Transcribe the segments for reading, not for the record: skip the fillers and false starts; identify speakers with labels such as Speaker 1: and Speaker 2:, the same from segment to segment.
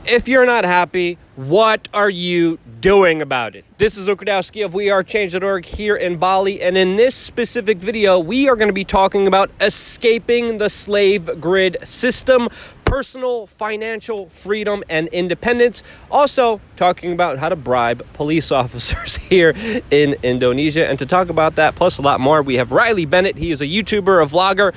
Speaker 1: If you're not happy, what are you doing about it? This is Okudowski of WeAreChange.org here in Bali, and in this specific video, we are going to be talking about escaping the slave grid system, personal financial freedom and independence. Also talking about how to bribe police officers here in Indonesia. And to talk about that, plus a lot more, we have Riley Bennett. He is a YouTuber, a vlogger.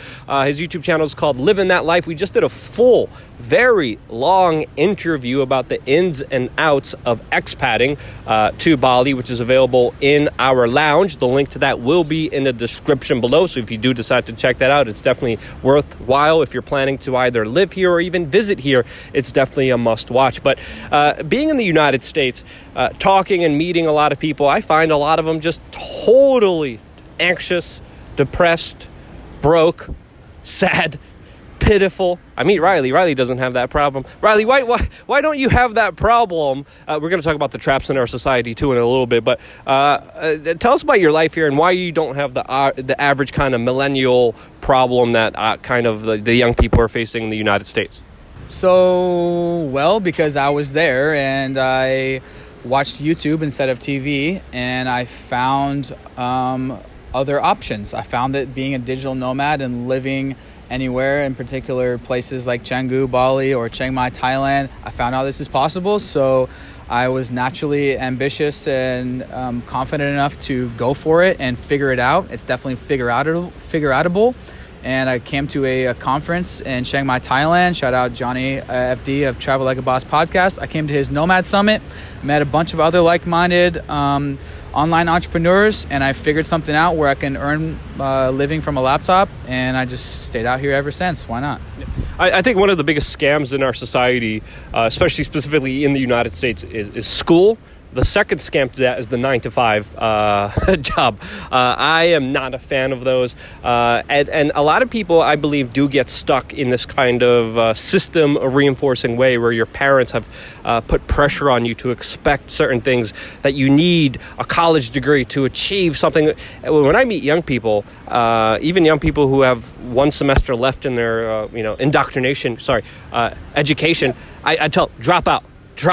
Speaker 1: His YouTube channel is called Living That Life. We just did a full, very long interview about the ins and outs of expatting to Bali, which is available in our lounge. The link to that will be in the description below. So if you do decide to check that out, it's definitely worthwhile. If you're planning to either live here or even visit here, it's definitely a must watch. But being in the United States, talking and meeting a lot of people, I find a lot of them just totally anxious, depressed, broke, sad, pitiful. I meet Riley. Riley doesn't have that problem. Riley, why don't you have that problem? We're going to talk about the traps in our society too in a little bit, but tell us about your life here and why you don't have the average kind of millennial problem that kind of the young people are facing in the United States.
Speaker 2: So, well, because I was there and I watched YouTube instead of TV, and I found other options. I found that being a digital nomad and living anywhere, in particular places like Canggu, Bali, or Chiang Mai, Thailand, I found out this is possible. So I was naturally ambitious and confident enough to go for it and figure it out. It's definitely figure outable. And I came to a conference in Chiang Mai, Thailand. Shout out Johnny FD of Travel Like a Boss podcast. I came to his Nomad Summit, met a bunch of other like-minded online entrepreneurs, and I figured something out where I can earn living from a laptop, and I just stayed out here ever since. Why not?
Speaker 1: I think one of the biggest scams in our society, especially specifically in the United States, is school. The second scam to that is the 9-to-5 job. I am not a fan of those. And a lot of people, I believe, do get stuck in this kind of system reinforcing way where your parents have put pressure on you to expect certain things, that you need a college degree to achieve something. When I meet young people, even young people who have one semester left in their education, I tell drop out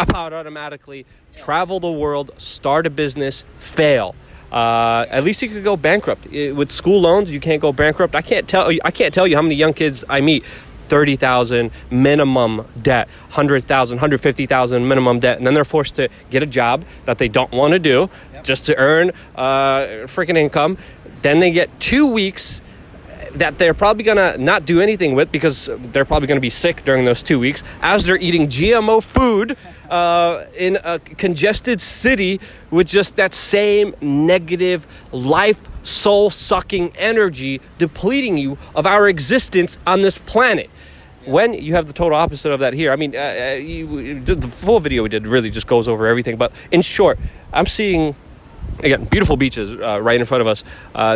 Speaker 1: automatically. Travel the world, start a business, fail. At least you could go bankrupt. With school loans, you can't go bankrupt. I can't tell you how many young kids I meet. 30,000 minimum debt, 100,000, 150,000 minimum debt, and then they're forced to get a job that they don't want to do just to earn freaking income. Then they get 2 weeks that they're probably going to not do anything with because they're probably going to be sick during those 2 weeks as they're eating GMO food in a congested city with just that same negative life, soul-sucking energy depleting you of our existence on this planet. When you have the total opposite of that here. I mean, the full video we did really just goes over everything. But in short, I'm seeing, again, beautiful beaches right in front of us.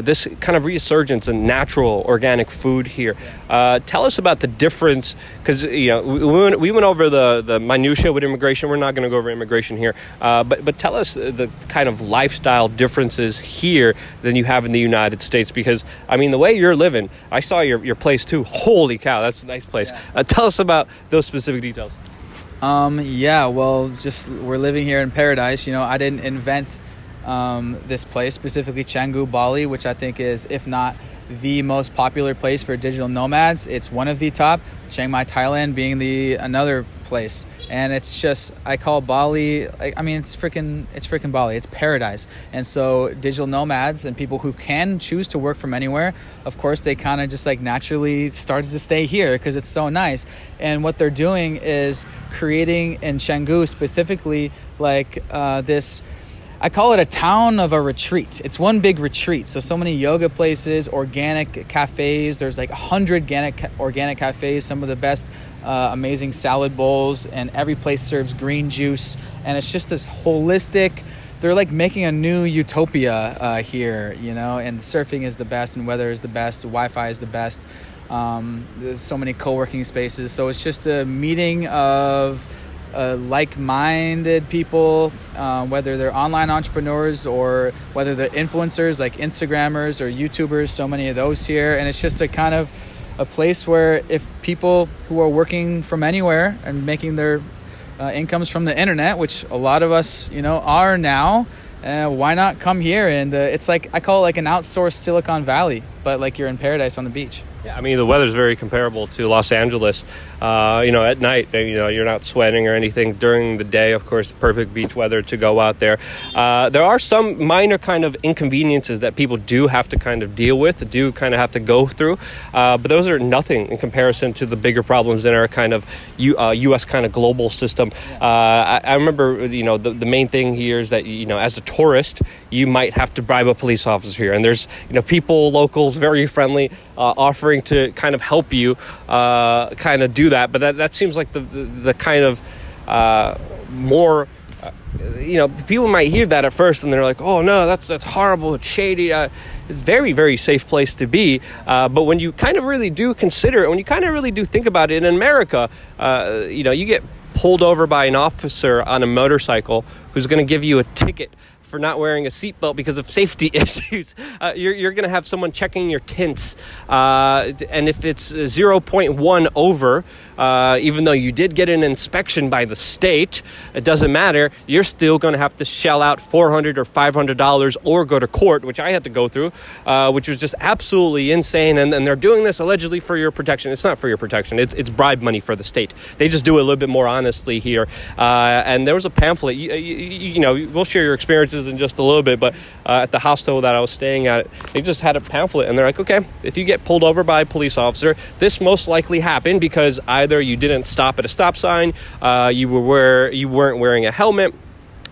Speaker 1: This kind of resurgence in natural organic food here. Tell us about the difference, because we went over the minutia with immigration. We're not going to go over immigration here, but tell us the kind of lifestyle differences here than you have in the United States. Because I mean, the way you're living, I saw your place too. Holy cow, that's a nice place. Tell us about those specific details. We're living here in paradise. I didn't invent this place, specifically Canggu, Bali, which I think is, if not the most popular place for digital nomads, it's one of the top. Chiang Mai, Thailand being another place. And it's just, I call Bali, it's freaking Bali. It's paradise. And so digital nomads and people who can choose to work from anywhere, of course, they kind of just naturally started to stay here because it's so nice. And what they're doing is creating in Canggu specifically this, I call it a town of a retreat. It's one big retreat. So many yoga places, organic cafes. There's 100 organic cafes, some of the best amazing salad bowls, and every place serves green juice. And it's just this holistic, they're making a new utopia here, and surfing is the best, and weather is the best, Wi-Fi is the best. There's so many co-working spaces. So it's just a meeting of like-minded people, whether they're online entrepreneurs or whether they're influencers like Instagrammers or YouTubers, so many of those here. And it's just a kind of a place where if people who are working from anywhere and making their
Speaker 2: incomes from the internet, which a lot of us, are now. Why not come here? And it's like, I call it like an outsourced Silicon Valley, but like you're in paradise on the beach.
Speaker 1: Yeah, I mean, the weather's very comparable to Los Angeles. At night, you're not sweating or anything. During the day, of course, perfect beach weather to go out there. There are some minor kind of inconveniences that people do have to kind of deal with, do kind of have to go through. But those are nothing in comparison to the bigger problems in our kind of U.S. kind of global system. I remember, the main thing here is that, as a tourist, you might have to bribe a police officer here. And there's, people, locals, very friendly, offering to kind of help you kind of do that. But that seems like the kind of more, people might hear that at first and they're like, oh no, that's horrible, it's shady. It's a very, very safe place to be. But when you kind of really do consider it, when you kind of really do think about it, in America, you get pulled over by an officer on a motorcycle who's going to give you a ticket for not wearing a seatbelt because of safety issues. You're going to have someone checking your tints. And if it's 0.1 over, even though you did get an inspection by the state, it doesn't matter. You're still going to have to shell out $400 or $500 or go to court, which I had to go through, which was just absolutely insane. And they're doing this allegedly for your protection. It's not for your protection. It's bribe money for the state. They just do it a little bit more honestly here. And there was a pamphlet. We'll share your experiences in just a little bit, but at the hostel that I was staying at, they just had a pamphlet and they're like, okay, if you get pulled over by a police officer, this most likely happened because either you didn't stop at a stop sign, you weren't wearing a helmet,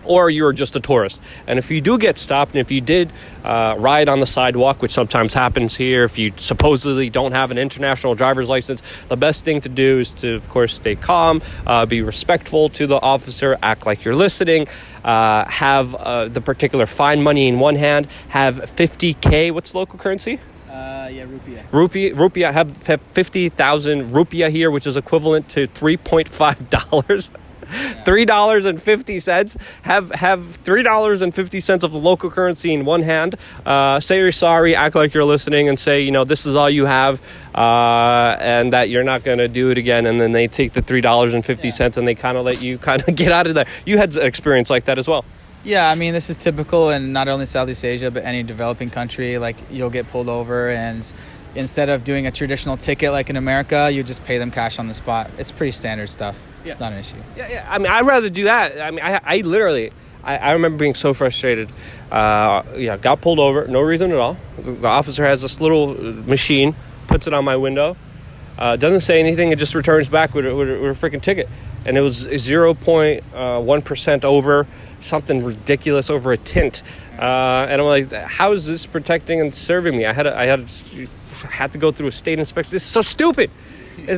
Speaker 1: or you're just a tourist. And if you do get stopped, and if you did ride on the sidewalk, which sometimes happens here, if you supposedly don't have an international driver's license, the best thing to do is to, of course, stay calm, be respectful to the officer, act like you're listening, have the particular fine money in one hand, have 50K, what's the local currency? Rupiah, have 50,000 rupiah here, which is equivalent to $3.5. $3.50. Have $3.50 of the local currency in one hand. Say you're sorry, act like you're listening, and say, this is all you have, and that you're not going to do it again. And then they take the $3.50 and they kind of let you kind of get out of there. You had an experience like that as well.
Speaker 2: Yeah, I mean, this is typical in not only Southeast Asia, but any developing country. Like, you'll get pulled over, and instead of doing a traditional ticket like in America, you just pay them cash on the spot. It's pretty standard stuff. It's not an issue.
Speaker 1: Yeah. I mean, I'd rather do that. I mean, I literally, I remember being so frustrated. Got pulled over, no reason at all. The officer has this little machine, puts it on my window, doesn't say anything, it just returns back with a freaking ticket. And it was 0.1% over, something ridiculous over a tint. And I'm like, how is this protecting and serving me? I had to go through a state inspection. This is so stupid. Yeah.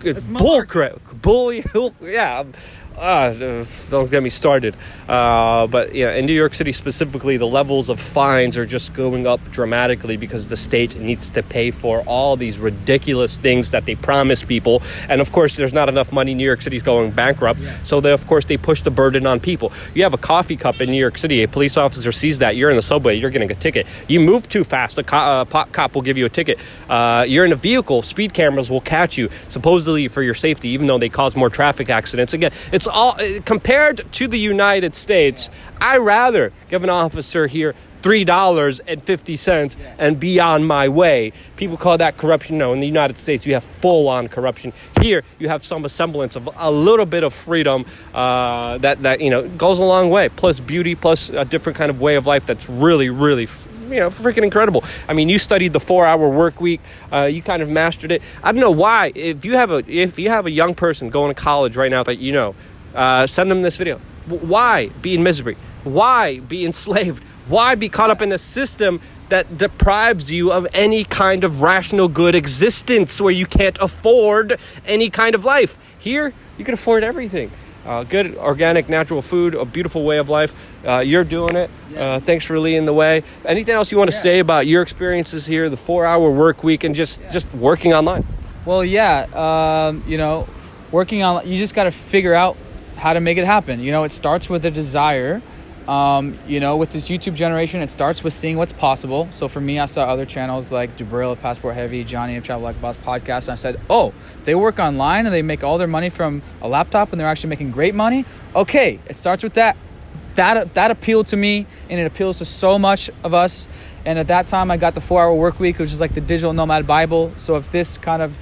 Speaker 1: It's bull crap. Yeah. Don't get me started. But in New York City specifically, the levels of fines are just going up dramatically because the state needs to pay for all these ridiculous things that they promise people. And of course, there's not enough money. New York City's going bankrupt. Yeah. So they push the burden on people. You have a coffee cup in New York City. A police officer sees that. You're in the subway. You're getting a ticket. You move too fast. A cop will give you a ticket. You're in a vehicle. Speed cameras will catch you, supposedly for your safety, even though they cause more traffic accidents. Again, it's all compared to the United States. I'd rather give an officer here $3.50 and be on my way. People call that corruption. No, in the United States, you have full-on corruption. Here, you have some semblance of a little bit of freedom that goes a long way. Plus beauty, plus a different kind of way of life that's really, really freaking incredible. I mean, you studied the 4-hour work week. You kind of mastered it. I don't know why. If you have a young person going to college right now that send them this video. Why be in misery? Why be enslaved? Why be caught up in a system that deprives you of any kind of rational good existence where you can't afford any kind of life? Here, you can afford everything. Good, organic, natural food, a beautiful way of life. You're doing it. Thanks for leading the way. Anything else you want to say about your experiences here, the 4-hour work week, and just working online?
Speaker 2: Well, working on, you just got to figure out how to make it happen. It starts with a desire With this YouTube generation, it starts with seeing what's possible. So for me, I saw other channels like Jabril of Passport Heavy, Johnny of Travel Like a Boss podcast, and I said, oh, they work online and they make all their money from a laptop and they're actually making great money. Okay, it starts with that. That appealed to me, and it appeals to so much of us. And at that time, I got the 4-Hour Work Week, which is like the digital nomad Bible. So if this kind of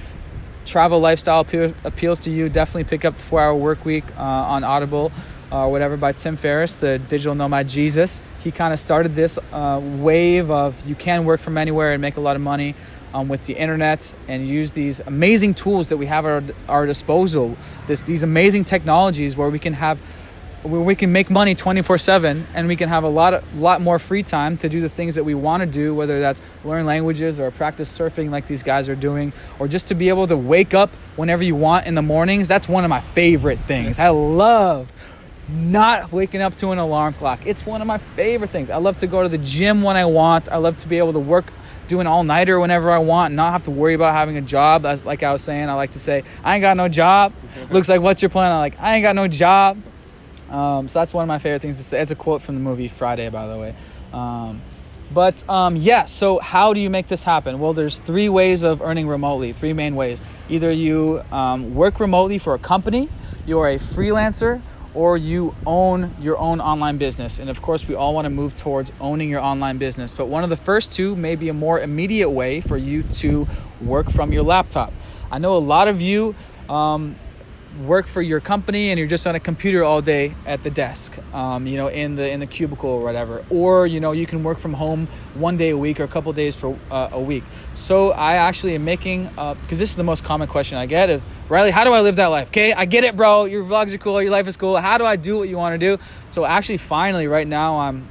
Speaker 2: travel lifestyle appeals to you, definitely pick up the 4-Hour Work Week on Audible or whatever by Tim Ferriss, the digital nomad Jesus. He kind of started this wave of you can work from anywhere and make a lot of money with the internet and use these amazing tools that we have at our disposal. These amazing technologies where we can make money 24/7, and we can have a lot more free time to do the things that we want to do, whether that's learn languages or practice surfing like these guys are doing, or just to be able to wake up whenever you want in the mornings. That's one of my favorite things. I love not waking up to an alarm clock. It's one of my favorite things. I love to go to the gym when I want. I love to be able to work, do an all-nighter whenever I want, and not have to worry about having a job. As like I was saying, I like to say, I ain't got no job. Looks like, what's your plan? I'm like, I ain't got no job. So that's one of my favorite things to say. It's a quote from the movie Friday, by the way. So how do you make this happen? Well, there's 3 ways of earning remotely, 3 main ways. Either you work remotely for a company, you're a freelancer, or you own your own online business. And of course, we all want to move towards owning your online business. But one of the first 2 may be a more immediate way for you to work from your laptop. I know a lot of you work for your company and you're just on a computer all day at the desk, in the cubicle or whatever. Or, you can work from home 1 day a week or a couple days for a week. So I actually am making, because this is the most common question I get is, Riley, how do I live that life? Okay, I get it, bro. Your vlogs are cool. Your life is cool. How do I do what you want to do? So actually, finally, right now, I'm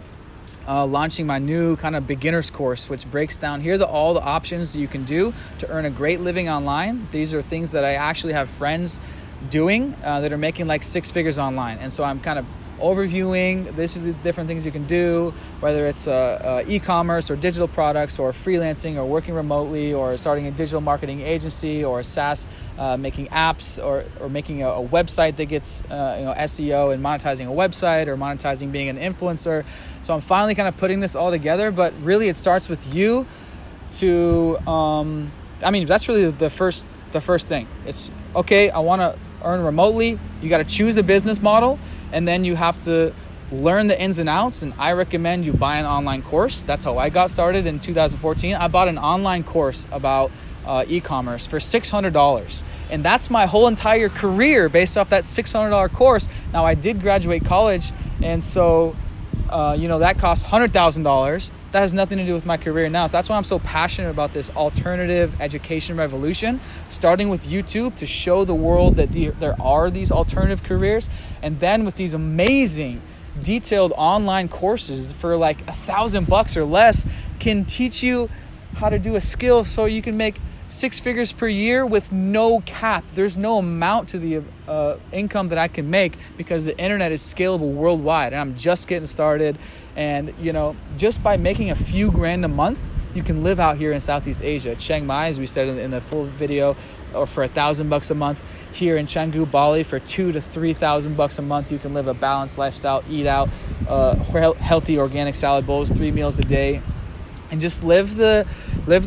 Speaker 2: launching my new kind of beginner's course, which breaks down, here are all the options that you can do to earn a great living online. These are things that I actually have friends doing that are making like 6 figures online. And so I'm kind of overviewing, this is the different things you can do, whether it's e-commerce or digital products or freelancing or working remotely or starting a digital marketing agency or a SaaS, making apps or making a website that gets SEO and monetizing a website or monetizing being an influencer. So I'm finally kind of putting this all together, but really it starts with you to that's really the first thing. It's okay, I want to earn remotely. You got to choose a business model, and then you have to learn the ins and outs. And I recommend you buy an online course. That's how I got started in 2014. I bought an online course about e-commerce for $600, and that's my whole entire career based off that $600 course. Now I did graduate college, and so that cost $100,000. That has nothing to do with my career now. So that's why I'm so passionate about this alternative education revolution, starting with YouTube to show the world that there are these alternative careers, and then with these amazing detailed online courses for like $1,000 or less can teach you how to do a skill so you can make 6 figures per year with no cap. There's no amount to the income that I can make because the internet is scalable worldwide, and I'm just getting started. And just by making a few grand a month, you can live out here in Southeast Asia. Chiang Mai, as we said in the full video, or for $1,000 a month. Here in Canggu, Bali, for $2,000 to $3,000 a month, you can live a balanced lifestyle, eat out, healthy organic salad bowls, 3 meals a day, and just live the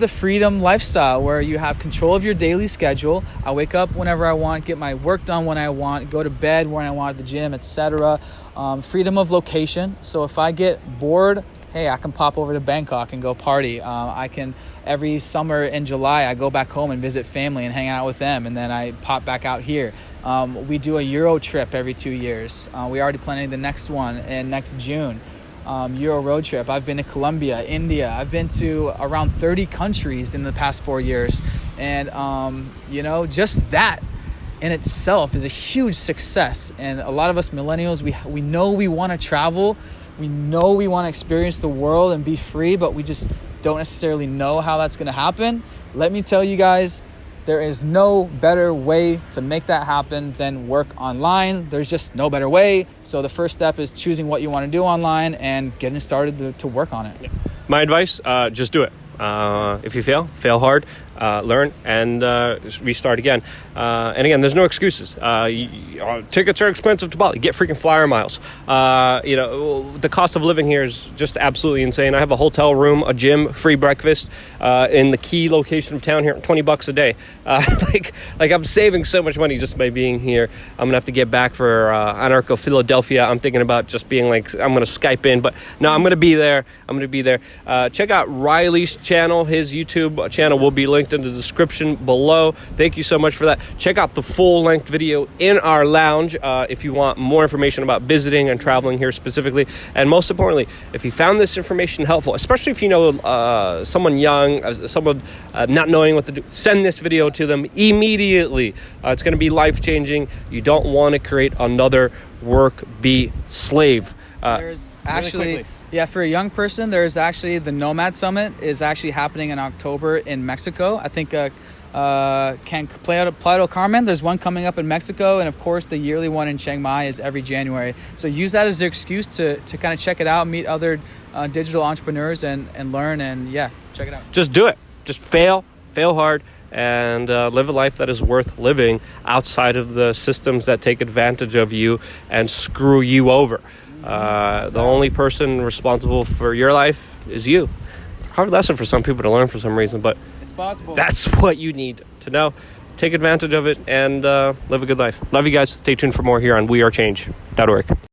Speaker 2: freedom lifestyle where you have control of your daily schedule. I wake up whenever I want, get my work done when I want, go to bed when I want at the gym, etc. Freedom of location. So if I get bored, hey, I can pop over to Bangkok and go party. I can, every summer in July, I go back home and visit family and hang out with them, and then I pop back out here. We do a Euro trip every 2 years. We already planning the next one in next June. Euro road trip. I've been to Colombia, India. I've been to around 30 countries in the past 4 years. And, just that in itself is a huge success. And a lot of us millennials, we know we want to travel. We know we want to experience the world and be free, but we just don't necessarily know how that's going to happen. Let me tell you guys, there is no better way to make that happen than work online. There's just no better way. So the first step is choosing what you want to do online and getting started to work on it.
Speaker 1: My advice, just do it. If you fail hard. learn, and restart again. And again, there's no excuses. Tickets are expensive to Bali. Get freaking flyer miles. The cost of living here is just absolutely insane. I have a hotel room, a gym, free breakfast in the key location of town here, $20 a day. Like I'm saving so much money just by being here. I'm gonna have to get back for Anarcho Philadelphia. I'm thinking about just being like, I'm gonna Skype in, but no, I'm gonna be there. Check out Riley's channel. His YouTube channel will be linked in the description below. Thank you so much for that. Check out the full-length video in our lounge if you want more information about visiting and traveling here specifically. And most importantly, if you found this information helpful, especially if you know someone young, someone not knowing what to do, send this video to them immediately. It's going to be life-changing. You don't want to create another work bee slave.
Speaker 2: There's actually, for a young person, there's actually the Nomad Summit is actually happening in October in Mexico. I think Playa del Carmen, there's one coming up in Mexico, and of course the yearly one in Chiang Mai is every January. So use that as an excuse to kind of check it out, meet other digital entrepreneurs and learn, and check it out.
Speaker 1: Just do it. Just fail hard, and live a life that is worth living outside of the systems that take advantage of you and screw you over. The only person responsible for your life is you. It's a hard lesson for some people to learn for some reason, but
Speaker 2: it's possible.
Speaker 1: That's what you need to know. Take advantage of it and live a good life. Love you guys. Stay tuned for more here on WeAreChange.org.